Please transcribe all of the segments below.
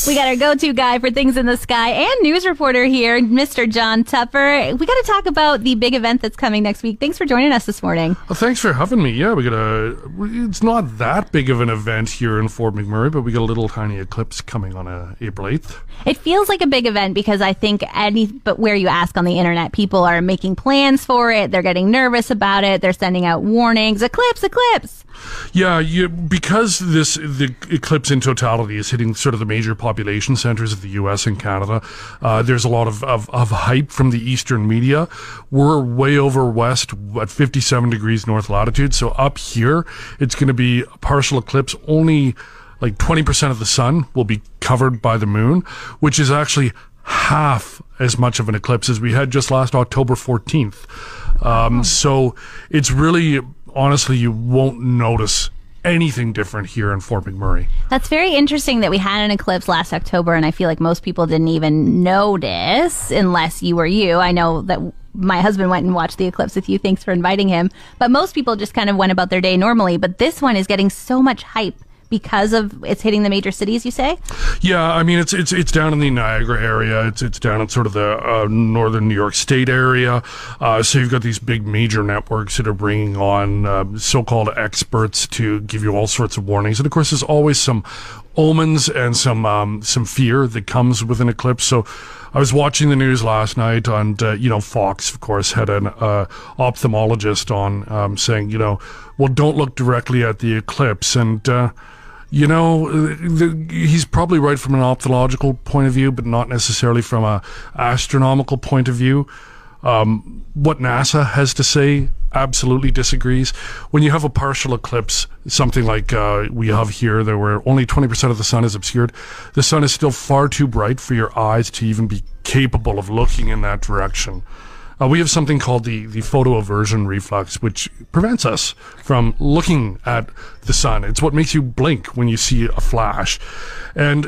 We got our go-to guy for things in the sky and news reporter here, Mr. Jon Tupper. We got to talk about the big event that's coming next week. Thanks for joining us this morning. Well, thanks for having me. Yeah, it's not that big of an event here in Fort McMurray, but we got a little tiny eclipse coming on April 8th. It feels like a big event because I think but where you ask on the internet, people are making plans for it. They're getting nervous about it. They're sending out warnings. Eclipse. Yeah, because the eclipse in totality is hitting sort of the major population centers of the U.S. and Canada. There's a lot of hype from the Eastern media. We're way over west at 57 degrees north latitude. So up here, it's going to be a partial eclipse. Only like 20% of the sun will be covered by the moon, which is actually half as much of an eclipse as we had just last October 14th. So it's really, honestly, you won't notice anything different here in Fort McMurray. That's very interesting that we had an eclipse last October, and I feel like most people didn't even notice unless you were you. I know that my husband went and watched the eclipse with you. Thanks for inviting him. But most people just kind of went about their day normally. But this one is getting so much hype because of it's hitting the major cities, you say? Yeah, I mean, it's down in the Niagara area. It's down in sort of the northern New York State area. So you've got these big major networks that are bringing on so-called experts to give you all sorts of warnings. And of course, there's always some omens and some fear that comes with an eclipse. So I was watching the news last night, and Fox, of course, had an ophthalmologist on saying, well, don't look directly at the eclipse. And he's probably right from an ophthalmological point of view, but not necessarily from a astronomical point of view. What NASA has to say absolutely disagrees. When you have a partial eclipse, something like we have here, where only 20% of the sun is obscured, the sun is still far too bright for your eyes to even be capable of looking in that direction. We have something called the photoaversion reflex, which prevents us from looking at the sun. It's what makes you blink when you see a flash. And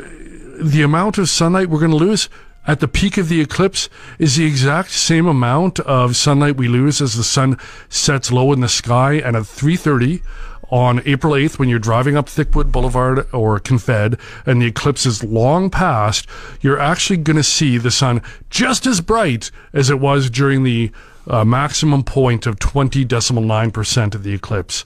the amount of sunlight we're going to lose at the peak of the eclipse is the exact same amount of sunlight we lose as the sun sets low in the sky. And at 3:30 on April 8th, when you're driving up Thickwood Boulevard or Confed and the eclipse is long past, you're actually going to see the sun just as bright as it was during the maximum point of 20.9% of the eclipse.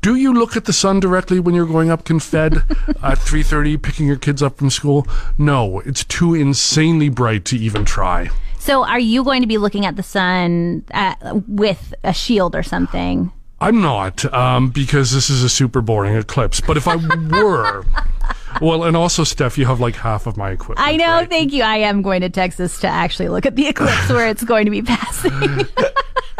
Do you look at the sun directly when you're going up Confed at 3:30, picking your kids up from school? No, it's too insanely bright to even try. So are you going to be looking at the sun with a shield or something? I'm not, because this is a super boring eclipse. But if I were, well, and also, Steph, you have like half of my equipment. I know, right? Thank you. I am going to Texas to actually look at the eclipse where it's going to be passing.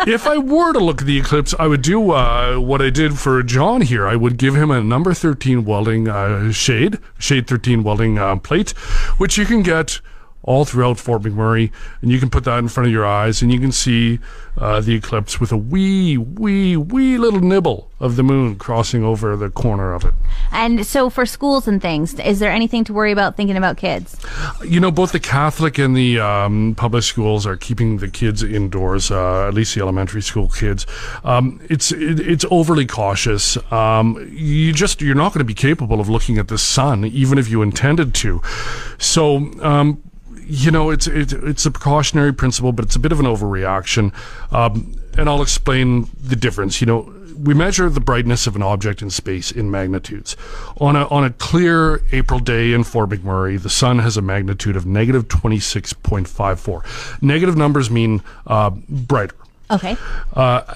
If I were to look at the eclipse, I would do what I did for John here. I would give him a number 13 welding shade 13 welding plate, which you can get all throughout Fort McMurray, and you can put that in front of your eyes, and you can see the eclipse with a wee little nibble of the moon crossing over the corner of it. And so for schools and things, is there anything to worry about thinking about kids? Both the Catholic and the public schools are keeping the kids indoors, at least the elementary school kids. It's overly cautious. You're not going to be capable of looking at the sun, even if you intended to. So, it's a precautionary principle, but it's a bit of an overreaction. And I'll explain the difference. We measure the brightness of an object in space in magnitudes. On a clear April day in Fort McMurray, the sun has a magnitude of negative 26.54. Negative numbers mean brighter. Okay.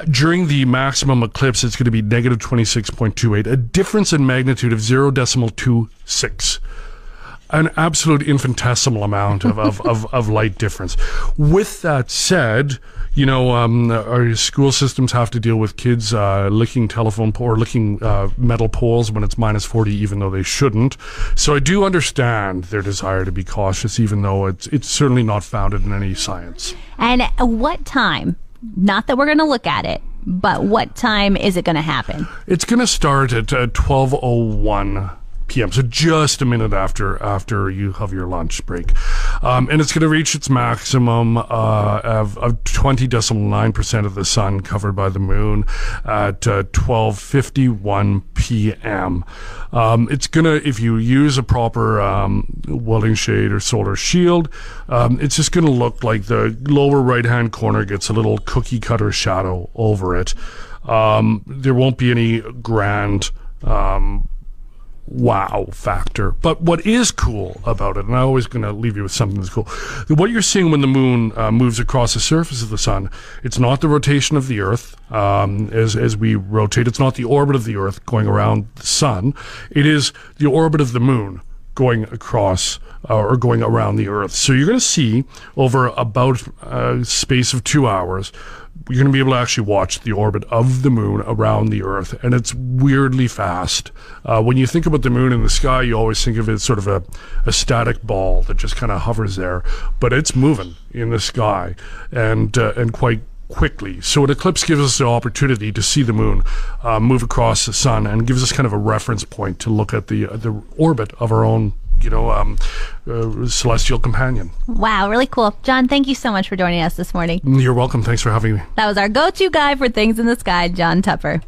During the maximum eclipse, it's going to be negative 26.28, a difference in magnitude of 0.26. An absolute infinitesimal amount of light difference. With that said, our school systems have to deal with kids licking metal poles when it's minus 40, even though they shouldn't. So I do understand their desire to be cautious, even though it's certainly not founded in any science. And what time? Not that we're going to look at it, but what time is it going to happen? It's going to start at 12:01 p.m. So just a minute after you have your lunch break. And it's going to reach its maximum of 20.9% of the sun covered by the moon at 12:51 p.m. It's going to, if you use a proper welding shade or solar shield, it's just going to look like the lower right-hand corner gets a little cookie-cutter shadow over it. There won't be any grand wow factor. But what is cool about it, and I'm always going to leave you with something that's cool, what you're seeing when the moon moves across the surface of the sun, it's not the rotation of the Earth as we rotate. It's not the orbit of the Earth going around the sun. It is the orbit of the moon going across or going around the Earth. So you're going to see over about a space of 2 hours, you're going to be able to actually watch the orbit of the moon around the Earth, and it's weirdly fast. When you think about the moon in the sky, you always think of it as sort of a static ball that just kind of hovers there, but it's moving in the sky and quite quickly. So an eclipse gives us the opportunity to see the moon move across the sun and gives us kind of a reference point to look at the orbit of our own celestial companion. Wow, really cool. John, thank you so much for joining us this morning. You're welcome. Thanks for having me. That was our go-to guy for things in the sky, Jon Tupper.